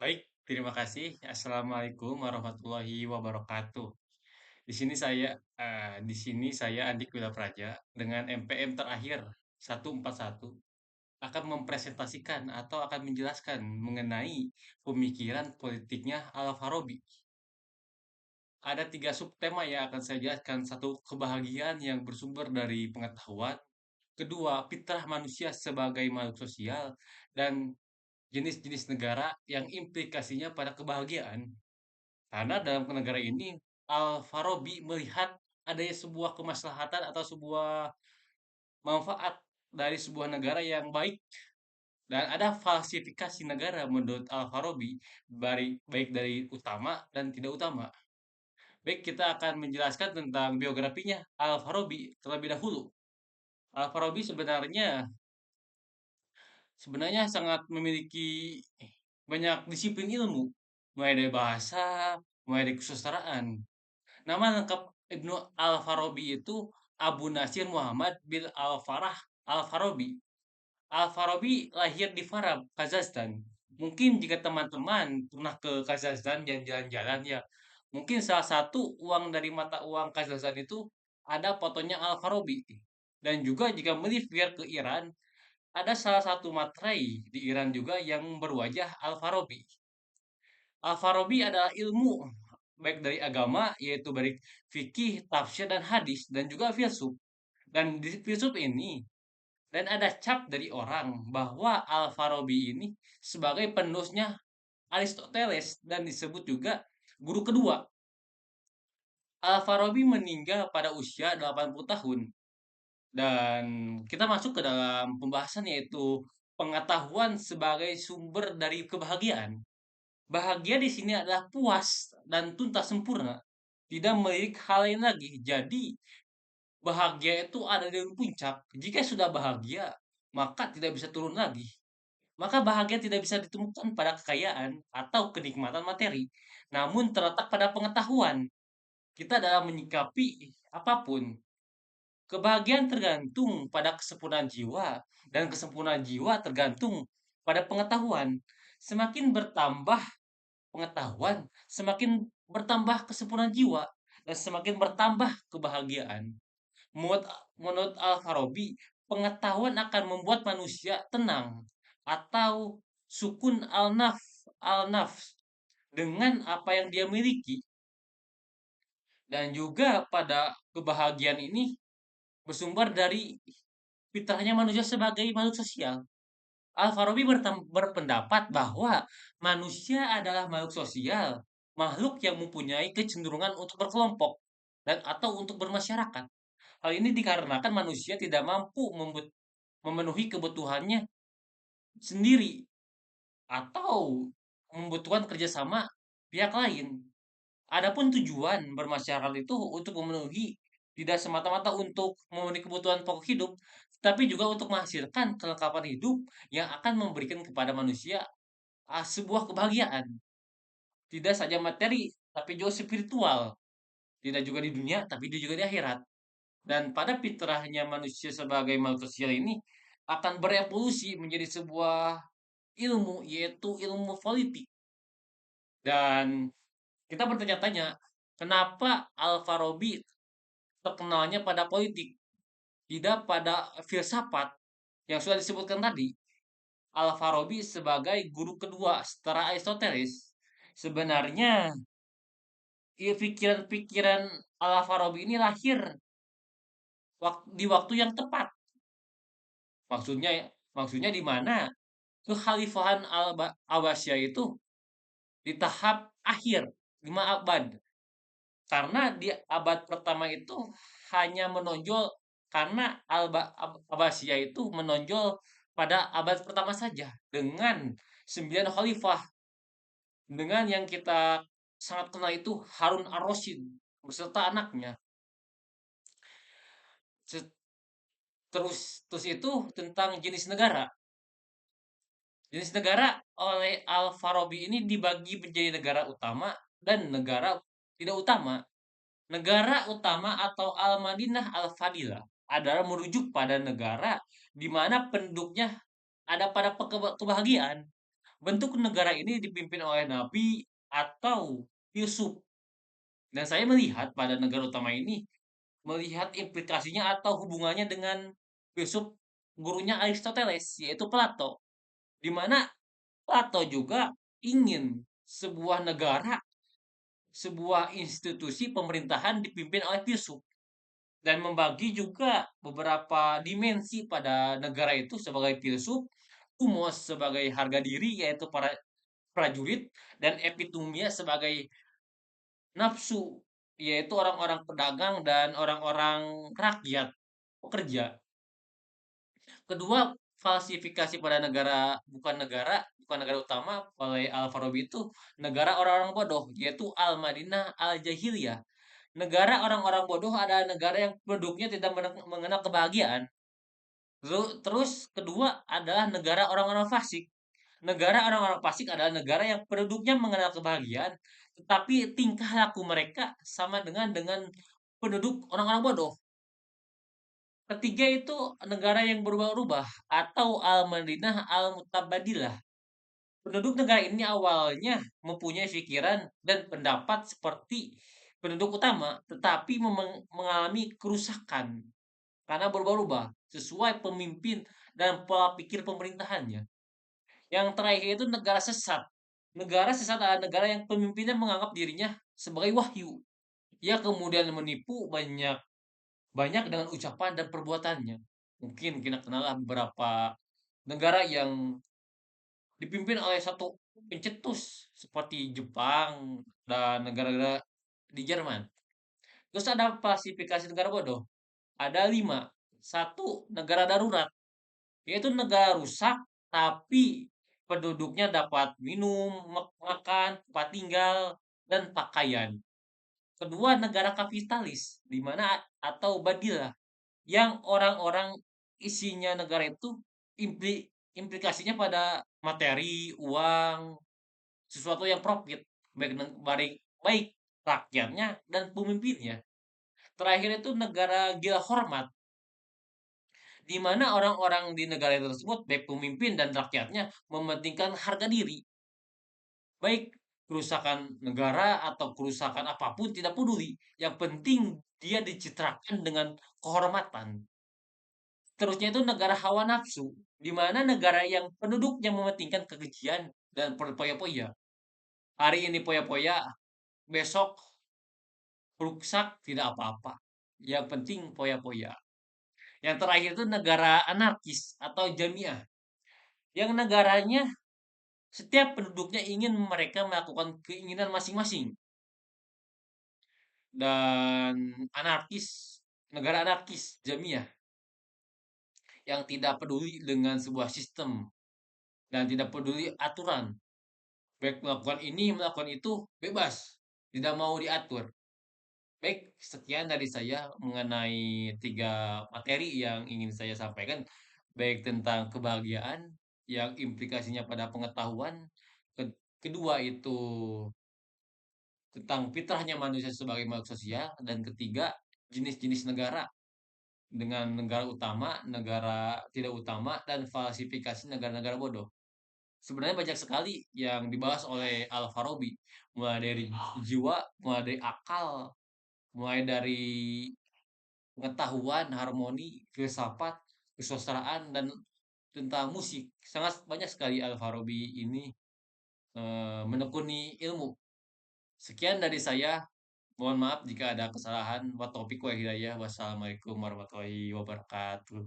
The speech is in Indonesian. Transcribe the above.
Baik, terima kasih. Assalamualaikum warahmatullahi wabarakatuh. Di sini saya Andik Wilapraja dengan MPM terakhir 141 akan mempresentasikan atau akan menjelaskan mengenai pemikiran politiknya Al-Farabi. Ada tiga subtema yang akan saya jelaskan. Satu, kebahagiaan yang bersumber dari pengetahuan. Kedua, fitrah manusia sebagai makhluk sosial. Dan jenis-jenis negara yang implikasinya pada kebahagiaan. Karena dalam negara ini, Al-Farabi melihat adanya sebuah kemaslahatan atau sebuah manfaat dari sebuah negara yang baik, dan ada falsifikasi negara menurut Al-Farabi, baik dari utama dan tidak utama. Baik, kita akan menjelaskan tentang biografinya Al-Farabi terlebih dahulu. Al-Farabi sebenarnya sangat memiliki banyak disiplin ilmu, mulai dari bahasa, mulai dari kesusastraan. Nama lengkap Ibnu Al-Farabi itu Abu Nasir Muhammad bin Al-Farah Al-Farabi. Al-Farabi lahir di Farab, Kazakhstan. Mungkin jika teman-teman pernah ke Kazakhstan dan jalan-jalan ya, mungkin salah satu uang dari mata uang Kazakhstan itu ada fotonya Al-Farabi. Dan juga jika melipir ke Iran, ada salah satu materai di Iran juga yang berwajah Al-Farabi. Al-Farabi adalah ilmu baik dari agama, yaitu baik fikih, tafsir, dan hadis, dan juga filsuf. Dan di filsuf ini, dan ada cap dari orang bahwa Al-Farabi ini sebagai penerusnya Aristoteles dan disebut juga guru kedua. Al-Farabi meninggal pada usia 80 tahun. Dan kita masuk ke dalam pembahasan yaitu pengetahuan sebagai sumber dari kebahagiaan. Bahagia di sini adalah puas dan tuntas sempurna. Tidak melirik hal lain lagi. Jadi, bahagia itu ada di puncak. Jika sudah bahagia, maka tidak bisa turun lagi. Maka bahagia tidak bisa ditemukan pada kekayaan atau kenikmatan materi, namun terletak pada pengetahuan. Kita dalam menyikapi apapun. Kebahagiaan tergantung pada kesempurnaan jiwa, dan kesempurnaan jiwa tergantung pada pengetahuan. Semakin bertambah pengetahuan, semakin bertambah kesempurnaan jiwa, dan semakin bertambah kebahagiaan. Menurut menurut Al-Farabi, pengetahuan akan membuat manusia tenang atau sukun al-nafs dengan apa yang dia miliki. Dan juga pada kebahagiaan ini bersumber dari fitrahnya manusia sebagai makhluk sosial. Al-Farabi berpendapat bahwa manusia adalah makhluk sosial, makhluk yang mempunyai kecenderungan untuk berkelompok dan atau untuk bermasyarakat. Hal ini dikarenakan manusia tidak mampu memenuhi kebutuhannya sendiri atau membutuhkan kerjasama pihak lain. Adapun tujuan bermasyarakat itu untuk memenuhi tidak semata-mata untuk memenuhi kebutuhan pokok hidup, tapi juga untuk menghasilkan kelengkapan hidup yang akan memberikan kepada manusia sebuah kebahagiaan. Tidak saja materi, tapi juga spiritual. Tidak juga di dunia, tapi juga di akhirat. Dan pada fitrahnya manusia sebagai makhluk sosial ini akan berevolusi menjadi sebuah ilmu, yaitu ilmu politik. Dan kita bertanya-tanya, kenapa Al-Farabi terkenalnya pada politik, tidak pada filsafat yang sudah disebutkan tadi. Al-Farabi sebagai guru kedua setelah Aristoteles. Sebenarnya, ya, pikiran-pikiran Al-Farabi ini lahir di waktu yang tepat. Maksudnya maksudnya di mana kekhalifahan Al-Abbasiyah itu di tahap akhir 5 abad. Karena di abad pertama itu hanya menonjol karena Abbasiyah itu menonjol pada abad pertama saja dengan 9 khalifah, dengan yang kita sangat kenal itu Harun ar-Rasyid beserta anaknya. Terus itu tentang jenis negara. Jenis negara oleh Al-Farabi ini dibagi menjadi negara utama dan negara tidak utama. Negara utama atau Al-Madinah Al-Fadilah adalah merujuk pada negara di mana penduduknya ada pada kebahagiaan. bentuk negara ini dipimpin oleh nabi atau filsuf. Dan saya melihat pada negara utama ini, melihat implikasinya atau hubungannya dengan filsuf gurunya Aristoteles, yaitu Plato. Di mana Plato juga ingin sebuah negara, sebuah institusi pemerintahan dipimpin oleh filsuf dan membagi juga beberapa dimensi pada negara itu sebagai filsuf, umos sebagai harga diri yaitu para prajurit, dan epitumia sebagai nafsu yaitu orang-orang pedagang dan orang-orang rakyat pekerja. Kedua, falsifikasi pada bukan negara utama oleh Al-Farabi itu negara orang-orang bodoh, yaitu Al-Madinah Al-Jahiliyah. Negara orang-orang bodoh adalah negara yang penduduknya tidak mengenal kebahagiaan. Terus kedua adalah negara orang-orang fasik. Negara orang-orang fasik adalah negara yang penduduknya mengenal kebahagiaan, tetapi tingkah laku mereka sama dengan penduduk orang-orang bodoh. Ketiga itu negara yang berubah-ubah atau Al-Madinah Al-Mutabadilah. Penduduk negara ini awalnya mempunyai pikiran dan pendapat seperti penduduk utama, tetapi mengalami kerusakan karena berubah-ubah sesuai pemimpin dan pola pikir pemerintahannya. Yang terakhir itu negara sesat. Negara sesat adalah negara yang pemimpinnya menganggap dirinya sebagai wahyu. Ia kemudian menipu banyak banyak dengan ucapan dan perbuatannya. Mungkin kita kenal beberapa negara yang dipimpin oleh satu pencetus seperti Jepang dan negara-negara di Jerman. Terus ada klasifikasi negara bodoh. Ada 5. Satu, negara darurat. Yaitu negara rusak tapi penduduknya dapat minum, makan, tempat tinggal, dan pakaian. Kedua, negara kapitalis, di mana atau badilah yang orang-orang isinya negara itu implikasinya pada materi, uang, sesuatu yang profit, baik baik rakyatnya dan pemimpinnya. Terakhir itu negara gila hormat, di mana orang-orang di negara tersebut, baik pemimpin dan rakyatnya, mementingkan harga diri. Baik kerusakan negara atau kerusakan apapun tidak peduli. Yang penting dia dicitrakan dengan kehormatan. Terusnya itu negara hawa nafsu, di mana negara yang penduduknya mementingkan kekejian dan berpoya-poya. Hari ini poya-poya, besok rusak tidak apa-apa. Yang penting poya-poya. Yang terakhir itu negara anarkis atau jamiah. Yang negaranya setiap penduduknya ingin mereka melakukan keinginan masing-masing. Dan anarkis, negara anarkis jamiah yang tidak peduli dengan sebuah sistem dan tidak peduli aturan. Baik melakukan ini, melakukan itu, bebas. Tidak mau diatur. Baik, sekian dari saya mengenai 3 materi yang ingin saya sampaikan. Baik tentang kebahagiaan, yang implikasinya pada pengetahuan. Kedua itu tentang fitrahnya manusia sebagai makhluk sosial. Dan ketiga, jenis-jenis negara. Dengan negara utama, negara tidak utama, dan falsifikasi negara-negara bodoh. Sebenarnya banyak sekali yang dibahas oleh Al-Farabi, mulai dari jiwa, mulai dari akal, mulai dari pengetahuan, harmoni, filsafat, kesusastraan, dan tentang musik. Sangat banyak sekali Al-Farabi ini menekuni ilmu. Sekian dari saya. Mohon maaf jika ada kesalahan. Wa taufiq wa hidayah. Wassalamualaikum warahmatullahi wabarakatuh.